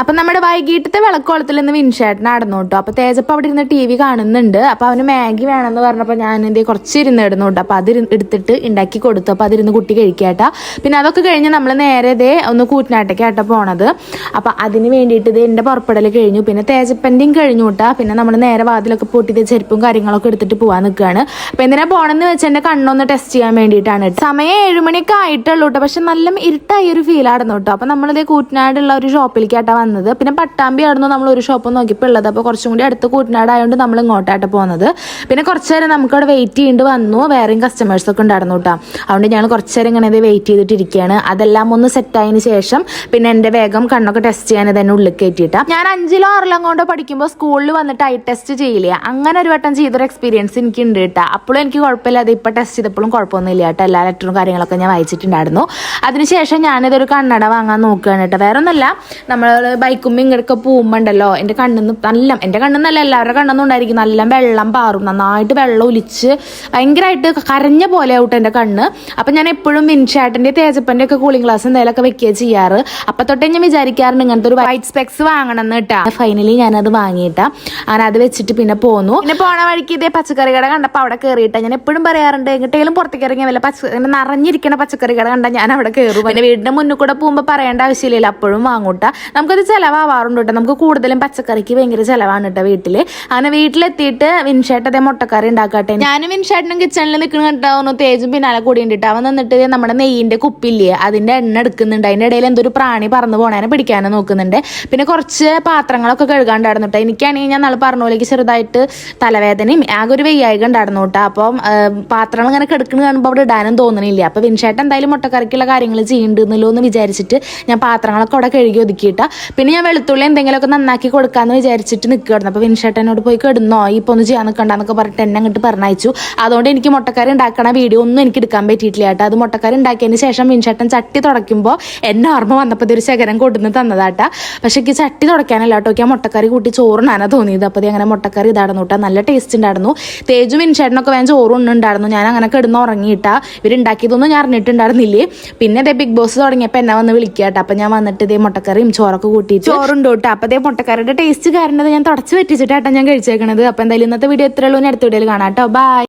അപ്പൊ നമ്മുടെ വൈകിട്ടത്തെ വിളക്കോളത്തിൽ നിന്ന് വിൻഷേട്ടൻ നടന്നു കേട്ടോ. അപ്പൊ തേജപ്പ് അവിടെ ഇരുന്ന് TV കാണുന്നുണ്ട്. അപ്പൊ അവന് മാഗി വേണമെന്ന് പറഞ്ഞപ്പോൾ ഞാൻ എന്ത് കുറച്ച് ഇരുന്നിടുന്നു കേട്ടോ. അപ്പൊ അത് എടുത്തിട്ട് ഉണ്ടാക്കി കൊടുത്തു. അപ്പൊ അതിരുന്ന് കുട്ടി കഴിക്കാട്ടാ. പിന്നെ അതൊക്കെ കഴിഞ്ഞ് നമ്മൾ നേരെ ഒന്ന് കൂറ്റനാട്ടേക്കാട്ടോ പോണത്. അപ്പൊ അതിന് വേണ്ടിയിട്ട് എന്റെ പുറപ്പെടൽ കഴിഞ്ഞു. പിന്നെ തേജപ്പന്റെയും കഴിഞ്ഞു കേട്ടാ. പിന്നെ നമ്മൾ നേരെ വാതിലൊക്കെ പൊട്ടിയിട്ട് ചെരുപ്പും കാര്യങ്ങളൊക്കെ എടുത്തിട്ട് പോകാൻ നിൽക്കുകയാണ്. അപ്പൊ എന്തിനാ പോണെന്ന് വെച്ചാൽ എന്റെ കണ്ണൊന്ന് ടെസ്റ്റ് ചെയ്യാൻ വേണ്ടിയിട്ടാണ്. സമയം 7 മണിയൊക്കെ ആയിട്ടുള്ളൂ കേട്ടോ. പക്ഷെ നല്ല ഇരുട്ടായി ഒരു ഫീൽ ആയിരുന്നു കേട്ടോ. അപ്പൊ നമ്മളിതേ കൂറ്റനാടുള്ള ഒരു ഷോപ്പിലേക്കാട്ടാ വന്നത്. പിന്നെ പട്ടാമ്പി ആയിരുന്നു നമ്മൾ ഒരു ഷോപ്പ് നോക്കിയപ്പോൾ ഉള്ളത്. അപ്പോൾ കുറച്ചും കൂടി അടുത്ത് കൂറ്റനാടായതുകൊണ്ട് നമ്മൾ ഇങ്ങോട്ടായിട്ട് പോകുന്നത്. പിന്നെ കുറച്ച് നേരം നമുക്ക് അവിടെ വെയിറ്റ് ചെയ്യേണ്ടി വന്നു. വേറെയും കസ്റ്റമേഴ്സ് ഒക്കെ ഉണ്ടായിരുന്നു കേട്ടോ. അതുകൊണ്ട് ഞങ്ങൾ കുറച്ച് നേരം ഇങ്ങനെ വെയിറ്റ് ചെയ്തിട്ടിരിക്കുകയാണ്. അതെല്ലാം ഒന്ന് സെറ്റായതിനു ശേഷം പിന്നെ എൻ്റെ വേഗം കണ്ണൊക്കെ ടെസ്റ്റ് ചെയ്യാൻ തന്നെ ഉള്ളിൽ കയറ്റിയിട്ടാ. ഞാൻ 5ലോ 6ലോ കൊണ്ട് പഠിക്കുമ്പോൾ സ്കൂളിൽ വന്നിട്ട് ഐ ടെസ്റ്റ് ചെയ്യില്ല. അങ്ങനെ ഒരു വട്ടം ചെയ്തൊരു എക്സ്പീരിയൻസ് എനിക്ക് ഉണ്ട് കേട്ടോ. അപ്പോഴും എനിക്ക് കുഴപ്പമില്ല. അത് ഇപ്പോൾ ടെസ്റ്റ് ചെയ്തപ്പോഴും കുഴപ്പമൊന്നുമില്ല കേട്ടോ. എല്ലാ ലെറ്ററും കാര്യങ്ങളൊക്കെ ഞാൻ വായിച്ചിട്ടുണ്ടായിരുന്നു. അതിനുശേഷം ഞാനിതൊരു കണ്ണട വാങ്ങാൻ നോക്കുകയാണ് കേട്ടോ. വേറെ ഒന്നല്ല, നമ്മൾ ബൈക്കും ഇങ്ങോട്ടൊക്കെ പോകുമ്പോണ്ടല്ലോ എൻ്റെ കണ്ണിന്ന് എൻ്റെ കണ്ണെന്നല്ല എല്ലാവരുടെ കണ്ണൊന്നും ഉണ്ടായിരിക്കും. നല്ല വെള്ളം പാറും, നന്നായിട്ട് വെള്ളം ഒലിച്ച് ഭയങ്കരമായിട്ട് കരഞ്ഞ പോലെ ആവട്ടെ എൻ്റെ കണ്ണ്. അപ്പം ഞാൻ എപ്പോഴും വിൻഷേട്ടൻ്റെ തേജപ്പൻ്റെ ഒക്കെ കൂളിംഗ് ഗ്ലാസ് എന്തെങ്കിലുമൊക്കെ വെക്കുക ചെയ്യാറ്. അപ്പം തൊട്ടേ ഞാൻ വിചാരിക്കാറുണ്ട് ഇങ്ങനത്തെ ഒരു വൈറ്റ് സ്പെക്സ് വാങ്ങണം എന്ന് കേട്ടാ. ഫൈനലി ഞാനത് വാങ്ങിയിട്ടാ. അങ്ങനെ അത് വെച്ചിട്ട് പിന്നെ പോന്നു. പിന്നെ പോണ വഴിക്ക് ഇതേ പച്ചക്കറി കട കണ്ടപ്പോൾ അവിടെ കയറിയിട്ടാ. ഞാൻ എപ്പോഴും പറയാറുണ്ട് എങ്ങോട്ടെങ്കിലും പുറത്തേക്ക് ഇറങ്ങിയ വല്ല നിറഞ്ഞിരിക്കുന്ന പച്ചക്കറി കട കണ്ടാൽ ഞാൻ അവിടെ കയറും. പിന്നെ വീടിന്റെ മുന്നിൽ കൂടെ പോകുമ്പോൾ പറയേണ്ട ആവശ്യമില്ല, അപ്പോഴും വാങ്ങൂട്ടാ. നമുക്കത് ചിലവാറുണ്ട് കേട്ടോ. നമുക്ക് കൂടുതലും പച്ചക്കറിക്ക് ഭയങ്കര ചിലവാണ് കേട്ടോ വീട്ടില്. അങ്ങനെ വീട്ടിലെത്തിയിട്ട് വിൻഷേട്ടത്തെ മുട്ടക്കറി ഉണ്ടാക്കട്ടെ. ഞാനും വിൻഷേട്ടനും കിച്ചണിൽ നിൽക്കുന്ന കേട്ടോ. തേജും പിന്നാലെ കൂടി ഉണ്ടിട്ട് അവൻ നിന്നിട്ട് നമ്മുടെ നെയ്യിന്റെ കുപ്പില്ലേ അതിന്റെ എണ്ണ എടുക്കുന്നുണ്ട്. അതിന്റെ ഇടയിൽ എന്തൊരു പ്രാണി പറന്നു പോണേനെ പിടിക്കാനും നോക്കുന്നുണ്ട്. പിന്നെ കുറച്ച് പാത്രങ്ങളൊക്കെ കഴുകാണ്ടായിരുന്നു കേട്ടോ. എനിക്കാണെങ്കിൽ ഞാൻ നാളെ പറഞ്ഞ പോലേക്ക് ചെറുതായിട്ട് തലവേദനയും ആകെ ഒരു വെയ്യായിക ഉണ്ടായിരുന്നു കേട്ടോ. അപ്പം പാത്രങ്ങൾ ഇങ്ങനെ കിടക്കുന്നത് കാണുമ്പോൾ അവിടെ ഇടാനും തോന്നണില്ല. അപ്പൊ വിൻഷേട്ടൻ എന്തായാലും മുട്ടക്കറിക്കുള്ള കാര്യങ്ങൾ ചെയ്യുന്നുണ്ടല്ലോ എന്ന് വിചാരിച്ചിട്ട് ഞാൻ പാത്രങ്ങളൊക്കെ അവിടെ കഴുകി ഒതുക്കിയിട്ടാ. പിന്നെ ഞാൻ വെളുത്തുള്ളി എന്തെങ്കിലുമൊക്കെ നന്നാക്കി കൊടുക്കാന്ന് വിചാരിച്ചിട്ട് നിൽക്കുകയായിരുന്നു. അപ്പോൾ വിൻഷേട്ടനോട് പോയി കിടന്നോ ഇപ്പോൾ ഒന്ന് ചെയ്യാൻ നിൽക്കണ്ടെന്നൊക്കെ പറഞ്ഞിട്ട് എന്നെ അങ്ങോട്ട് പറഞ്ഞയച്ചു. അതുകൊണ്ട് എനിക്ക് മുട്ടക്കറി ഉണ്ടാക്കണ വീഡിയോ ഒന്നും എനിക്ക് എടുക്കാൻ പറ്റിയിട്ടില്ല കേട്ടോ. അത് മുട്ടക്കറി ഉണ്ടാക്കിയതിന് ശേഷം വിൻഷേട്ടൻ ചട്ടി തുടയ്ക്കുമ്പോൾ എന്നെ ഓർമ്മ വന്നപ്പോൾ ഇതൊരു ശകരം കൊടുന്ന് തന്നതാട്ടാ. പക്ഷെ എനിക്ക് ചട്ടി തുടയ്ക്കാനല്ല കേട്ടോ, എനിക്ക് ആ മുട്ടക്കറി കൂട്ടി ചോറിനാണ് തോന്നിയത്. അപ്പോൾ അങ്ങനെ മുട്ടക്കറി ഇതായിരുന്നു കേട്ടോ. നല്ല ടേസ്റ്റ് ഉണ്ടായിരുന്നു. തേജും വിൻഷേട്ടനൊക്കെ വേഗം ചോറുണ്ടായിരുന്നു. ഞാൻ അങ്ങനെ കിടന്ന് ഉറങ്ങിയിട്ടാ. ഇവരുണ്ടാക്കിയതൊന്നും ഞാൻ അറിഞ്ഞിട്ടുണ്ടായിരുന്നില്ലേ. പിന്നെ ഇതേ ബിഗ് ബോസ് തുടങ്ങിയപ്പോൾ എന്നെ വന്ന് വിളിക്കുക കേട്ടോ. അപ്പം ഞാൻ വന്നിട്ട് ഇതേ മുട്ടക്കറിയും ചോറൊക്കെ കൂട്ടിയിട്ട് ചോറുണ്ട് കേട്ടോ. അപ്പോൾ അതേ മുട്ടക്കറിയുടെ ടേസ്റ്റ് കാരണം ഞാൻ തുടച്ച് പറ്റിച്ചിട്ടാട്ടോ ഞാൻ കഴിച്ചേക്കണത്. അപ്പോൾ എന്തായാലും ഇന്നത്തെ വീഡിയോ ഇത്രയുള്ളൂ. അടുത്ത വീഡിയോയിൽ കാണാം കേട്ടോ. ബൈ.